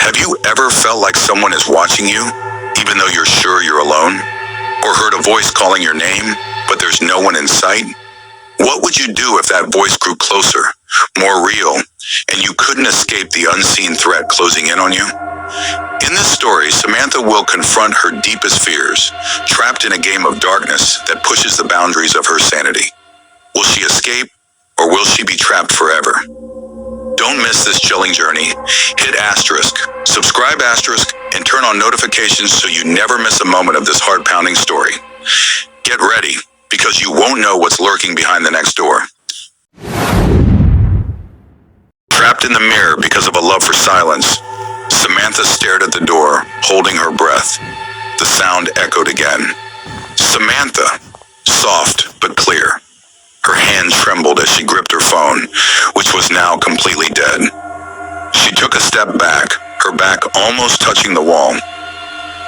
Have you ever felt like someone is watching you, even though you're sure you're alone? Or heard a voice calling your name, but there's no one in sight? What would you do if that voice grew closer, more real, and you couldn't escape the unseen threat closing in on you? In this story, Samantha will confront her deepest fears, trapped in a game of darkness that pushes the boundaries of her sanity. Will she escape, or will she be trapped forever? Don't miss this chilling journey. Hit asterisk, subscribe asterisk, and turn on notifications so you never miss a moment of this heart-pounding story. Get ready, because you won't know what's lurking behind the next door. Trapped in the mirror because of a love for silence, Samantha stared at the door, holding her breath. The sound echoed again. Samantha, soft but clear. Her hand trembled as she gripped her phone, which was now completely dead. She took a step back, her back almost touching the wall.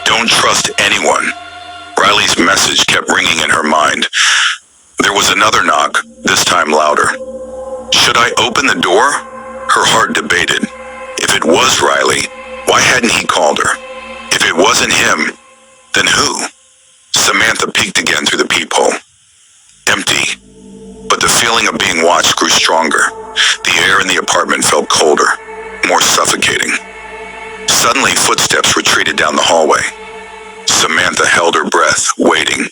Don't trust anyone. Riley's message kept ringing in her mind. There was another knock, this time louder. Should I open the door? Her heart debated. If it was Riley, why hadn't he called her? If it wasn't him, then who? Samantha peeked again through the peephole. Empty. But the feeling of being watched grew stronger. The air in the apartment felt colder, more suffocating. Suddenly, footsteps retreated down the hallway. Samantha held her breath, waiting,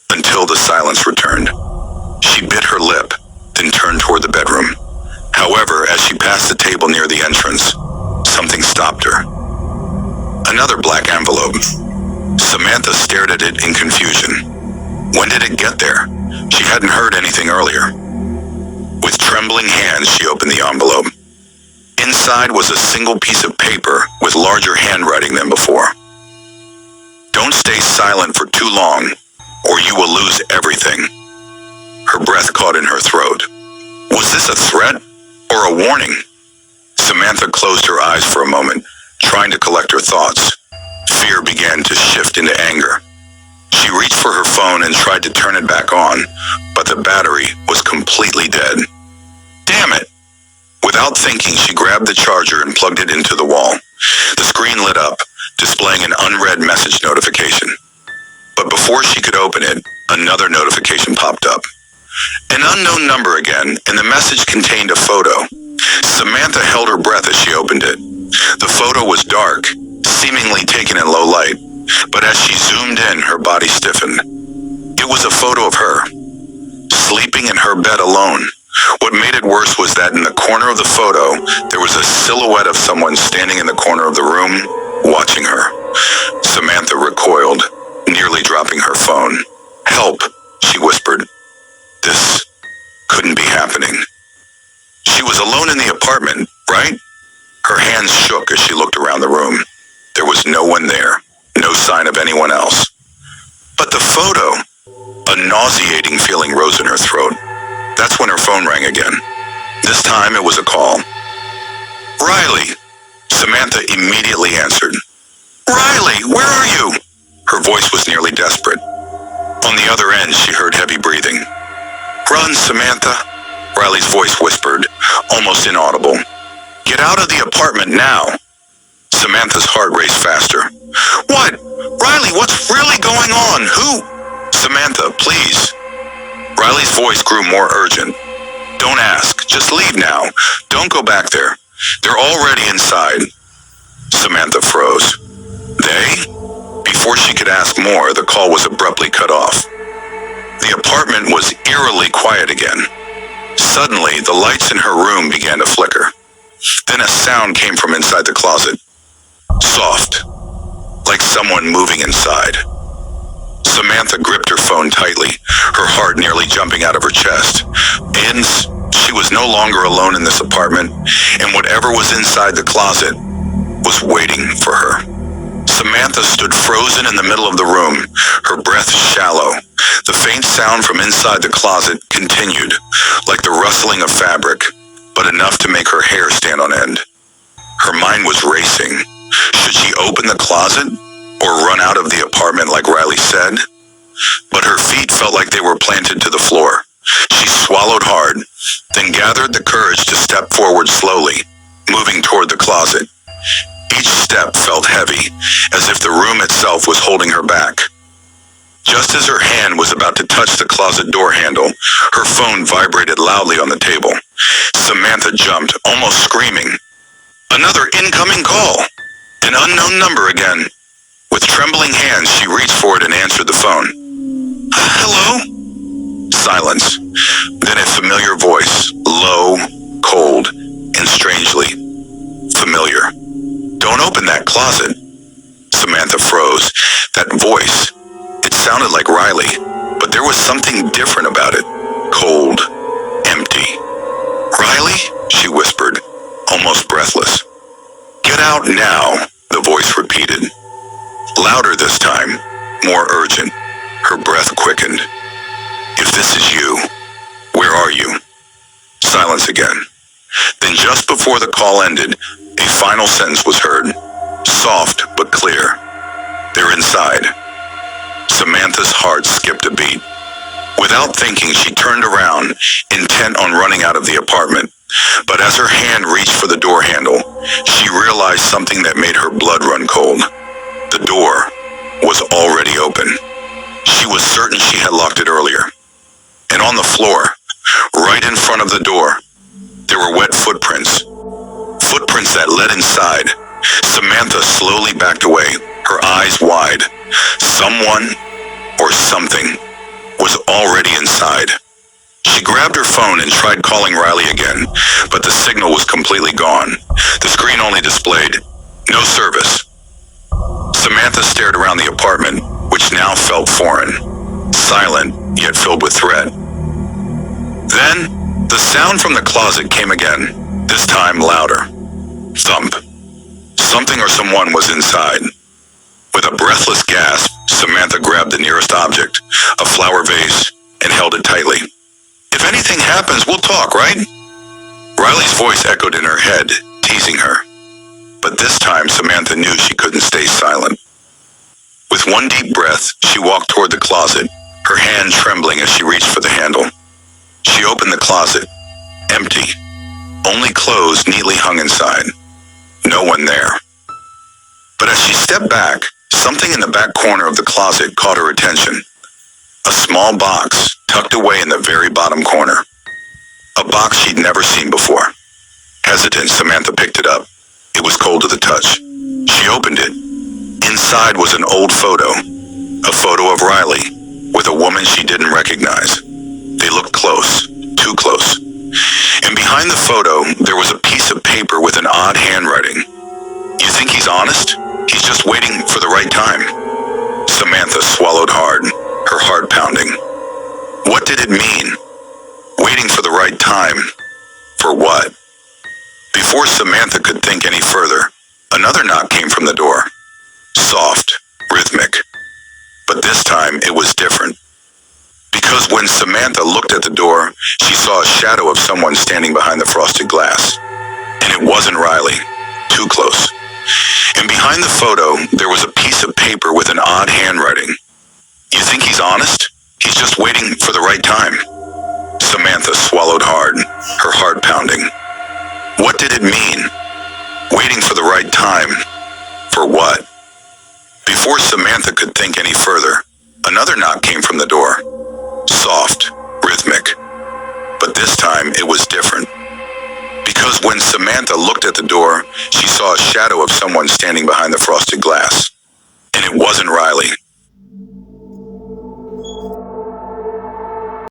until the silence returned. She bit her lip, then turned toward the bedroom. However, as she passed the table near the entrance, something stopped her. Another black envelope. Samantha stared at it in confusion. When did it get there? She hadn't heard anything earlier. With trembling hands, she opened the envelope. Inside was a single piece of paper with larger handwriting than before. Don't stay silent for too long, or you will lose everything. Her breath caught in her throat. Was this a threat or a warning? Samantha closed her eyes for a moment, trying to collect her thoughts. Fear began to shift into anger. She reached for her phone and tried to turn it back on, but the battery was completely dead. Damn it! Without thinking, she grabbed the charger and plugged it into the wall. The screen lit up, displaying an unread message notification. But before she could open it, another notification popped up. An unknown number again, and the message contained a photo. Samantha held her breath as she opened it. The photo was dark, seemingly taken in low light. But as she zoomed in, her body stiffened. It was a photo of her, sleeping in her bed alone. What made it worse was that in the corner of the photo, there was a silhouette of someone standing in the corner of the room, watching her. Samantha recoiled, nearly dropping her phone. Help, she whispered. This couldn't be happening. She was alone in the apartment, right? Her hands shook as she looked around the room. There was no one there. No sign of anyone else. But the photo, a nauseating feeling rose in her throat. That's when her phone rang again. This time it was a call. Riley! Samantha immediately answered. Riley, where are you? Her voice was nearly desperate. On the other end, she heard heavy breathing. Run, Samantha, Riley's voice whispered, almost inaudible. Get out of the apartment now. Samantha's heart raced faster. What? Riley, what's really going on? Who? Samantha, please. Riley's voice grew more urgent. Don't ask. Just leave now. Don't go back there. They're already inside. Samantha froze. They? Before she could ask more, the call was abruptly cut off. The apartment was eerily quiet again. Suddenly, the lights in her room began to flicker. Then a sound came from inside the closet. Soft, like someone moving inside. Samantha gripped her phone tightly, her heart nearly jumping out of her chest. And she was no longer alone in this apartment, and whatever was inside the closet was waiting for her. Samantha stood frozen in the middle of the room, her breath shallow. The faint sound from inside the closet continued, like the rustling of fabric, but enough to make her hair stand on end. Her mind was racing. Should she open the closet or run out of the apartment like Riley said? But her feet felt like they were planted to the floor. She swallowed hard, then gathered the courage to step forward slowly, moving toward the closet. step felt heavy, as if the room itself was holding her back. Just as her hand was about to touch the closet door handle, her phone vibrated loudly on the table. Samantha jumped, almost screaming. Another incoming call! An unknown number again. With trembling hands, she reached for it and answered the phone. Hello? Silence. Then a familiar voice, low, cold, and strangely familiar. Don't open that closet. Samantha froze. That voice, it sounded like Riley, but there was something different about it. Cold, empty. Riley? She whispered, almost breathless. Get out now, the voice repeated. Louder this time, more urgent. Her breath quickened. If this is you, where are you? Silence again. Then just before the call ended, a final sentence was heard. Soft but clear. They're inside. Samantha's heart skipped a beat. Without thinking, she turned around, intent on running out of the apartment. But as her hand reached for the door handle, she realized something that made her blood run cold. The door was already open. She was certain she had locked it earlier. And on the floor, right in front of the door, there were wet footprints. Footprints that led inside. Samantha slowly backed away, her eyes wide. Someone or something was already inside. She grabbed her phone and tried calling Riley again, but the signal was completely gone. The screen only displayed, no service. Samantha stared around the apartment, which now felt foreign, silent, yet filled with threat. Then, the sound from the closet came again, this time louder. Thump. Something or someone was inside. With a breathless gasp, Samantha grabbed the nearest object, a flower vase, and held it tightly. If anything happens, we'll talk, right? Riley's voice echoed in her head, teasing her. But this time, Samantha knew she couldn't stay silent. With one deep breath, she walked toward the closet, her hand trembling as she reached for the handle. She opened the closet. Empty. Only clothes neatly hung inside. No one there. But as she stepped back, something in the back corner of the closet caught her attention. A small box tucked away in the very bottom corner. A box she'd never seen before. Hesitant, Samantha picked it up. It was cold to the touch. She opened it. Inside was an old photo. A photo of Riley, with a woman she didn't recognize. They looked close, too close. And behind the photo, there was a piece of paper with an odd handwriting. You think he's honest? He's just waiting for the right time. Samantha swallowed hard, her heart pounding. What did it mean? Waiting for the right time. For what? Before Samantha could think any further, another knock came from the door. Soft, rhythmic. But this time it was different. Because when Samantha looked at the door, she saw a shadow of someone standing behind the frosted glass. And it wasn't Riley. Too close. And behind the photo, there was a piece of paper with an odd handwriting. You think he's honest? He's just waiting for the right time. Samantha swallowed hard, her heart pounding. What did it mean? Waiting for the right time. For what? Before Samantha could think any further, another knock came from the door. Soft, rhythmic. But this time it was different. Because when Samantha looked at the door, she saw a shadow of someone standing behind the frosted glass. And it wasn't Riley.